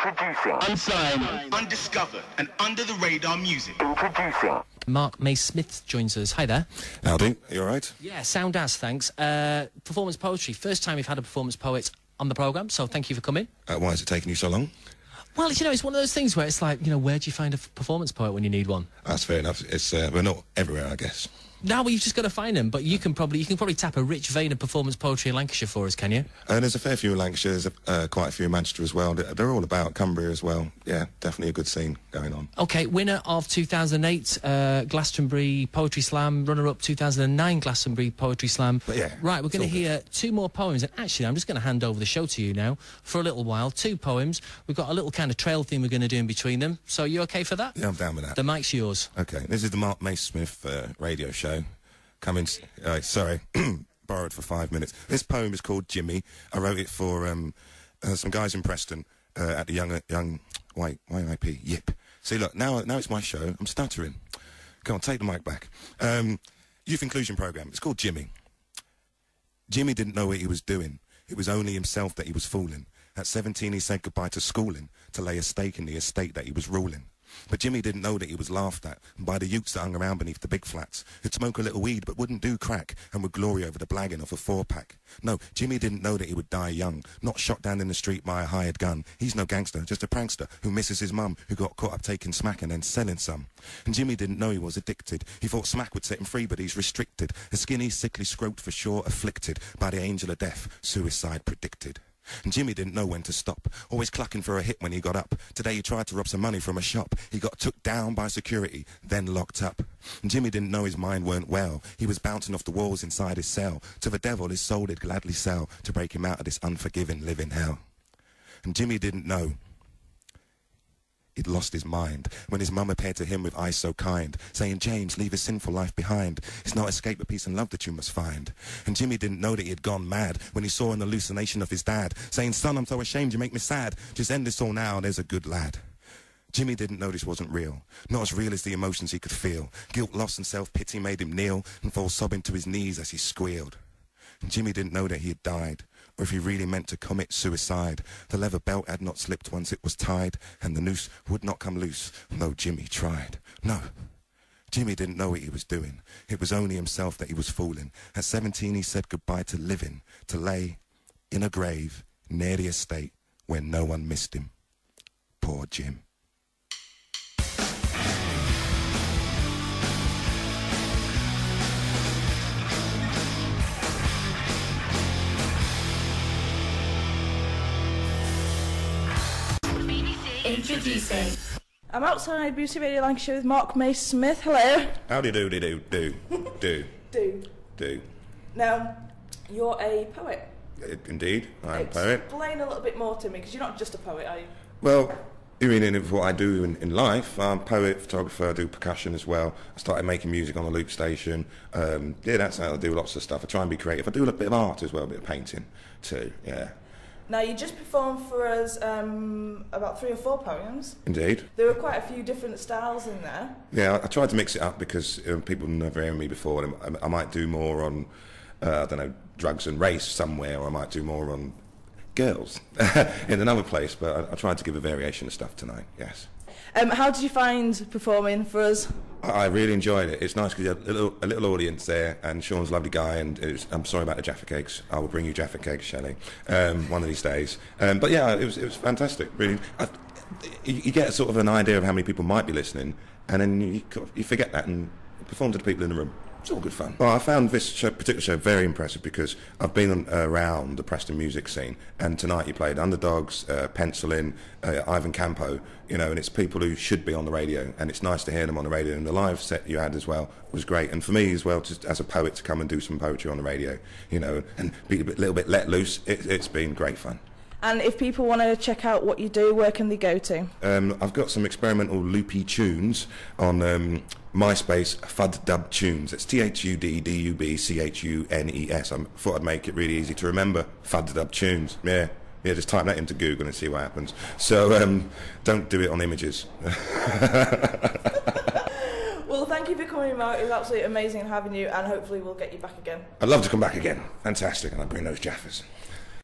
Introducing. Unsigned. Undiscovered and under the radar music. Introducing. Marc, Mace Smith joins us. Hi there. Howdy, you alright? Yeah, sound as, thanks. Performance poetry. First time we've had a performance poet on the programme, so thank you for coming. Why is it taking you so long? Well, you know, it's one of those things where it's like, you know, where do you find a performance poet when you need one? That's fair enough. It's we're not everywhere, I guess. No, well, you've just got to find them, but you can probably tap a rich vein of performance poetry in Lancashire for us, can you? There's a fair few in Lancashire, there's quite a few in Manchester as well. They're all about Cumbria as well. Yeah, definitely a good scene going on. OK, winner of 2008 Glastonbury Poetry Slam, runner-up 2009 Glastonbury Poetry Slam. But yeah, right, we're going to hear two more poems, and actually I'm just going to hand over the show to you now for a little while. Two poems. We've got a little kind of trail theme we're going to do in between them. So you OK for that? Yeah, I'm down with that. The mic's yours. OK, this is the Mace Smith radio show. Coming, sorry, borrowed for 5 minutes. This poem is called Jimmy. I wrote it for some guys in Preston at the young YIP, YIP. See, look, now it's my show. I'm stuttering. Come on, take the mic back. Youth Inclusion Programme. It's called Jimmy. Jimmy didn't know what he was doing. It was only himself that he was fooling. At 17, he said goodbye to schooling to lay a stake in the estate that he was ruling. But Jimmy didn't know that he was laughed at by the youths that hung around beneath the big flats, who'd smoke a little weed but wouldn't do crack and would glory over the blagging of a 4-pack. No, Jimmy didn't know that he would die young, not shot down in the street by a hired gun. He's no gangster, just a prankster who misses his mum, who got caught up taking smack and then selling some. And Jimmy didn't know he was addicted. He thought smack would set him free, but he's restricted. A skinny, sickly scrote for sure, afflicted by the angel of death, suicide predicted. And Jimmy didn't know when to stop, always clucking for a hit when he got up. Today he tried to rob some money from a shop. He got took down by security, then locked up. And Jimmy didn't know his mind weren't well. He was bouncing off the walls inside his cell. To the devil his soul did gladly sell, to break him out of this unforgiving living hell. And Jimmy didn't know he'd lost his mind when his mum appeared to him with eyes so kind, saying, James, leave a sinful life behind. It's not escape but peace and love that you must find. And Jimmy didn't know that he had gone mad when he saw an hallucination of his dad, saying, son, I'm so ashamed you make me sad. Just end this all now, there's a good lad. Jimmy didn't know this wasn't real, not as real as the emotions he could feel. Guilt, loss and self-pity made him kneel and fall sobbing to his knees as he squealed. And Jimmy didn't know that he had died, or if he really meant to commit suicide. The leather belt had not slipped once it was tied, and the noose would not come loose, though Jimmy tried. No, Jimmy didn't know what he was doing. It was only himself that he was fooling. At 17 he said goodbye to living, to lay in a grave near the estate where no one missed him. Poor Jim. Introducing. I'm outside BBC Radio Lancashire with Marc, Mace Smith. Hello. Howdy do. Now, you're a poet. Indeed, I'm a poet. Explain a little bit more to me, because you're not just a poet, are you? Well, you mean in what I do in life? I'm a poet, photographer, I do percussion as well. I started making music on a loop station. Yeah, that's how I do lots of stuff. I try and be creative. I do a bit of art as well, a bit of painting too, yeah. Now, you just performed for us about 3 or 4 poems. Indeed. There were quite a few different styles in there. Yeah, I tried to mix it up because people never heard me before. I might do more on, I don't know, drugs and race somewhere, or I might do more on girls in another place, but I tried to give a variation of stuff tonight, yes. How did you find performing for us? I really enjoyed it. It's nice because you had a little audience there, and Sean's a lovely guy, and I'm sorry about the Jaffa cakes. I will bring you Jaffa cakes, Shelley, one of these days. But yeah, it was fantastic, really. You get a sort of an idea of how many people might be listening, and then you forget that and perform to the people in the room. It's all good fun. Well, I found this particular show very impressive because I've been around the Preston music scene, and tonight you played Underdogs, Pencilin, Ivan Campo, you know, and it's people who should be on the radio, and it's nice to hear them on the radio, and the live set you had as well was great, and for me as well, just as a poet, to come and do some poetry on the radio, you know, and be a little bit let loose. It's been great fun. And if people want to check out what you do, where can they go to? I've got some experimental loopy tunes on MySpace, Fud Dub Tunes. It's THUDDUBCHUNES. I thought I'd make it really easy to remember. Fud Dub Tunes. Yeah, just type that into Google and see what happens. So don't do it on images. Well, thank you for coming, Marc. It was absolutely amazing having you, and hopefully we'll get you back again. I'd love to come back again. Fantastic, and I'll bring those Jaffas.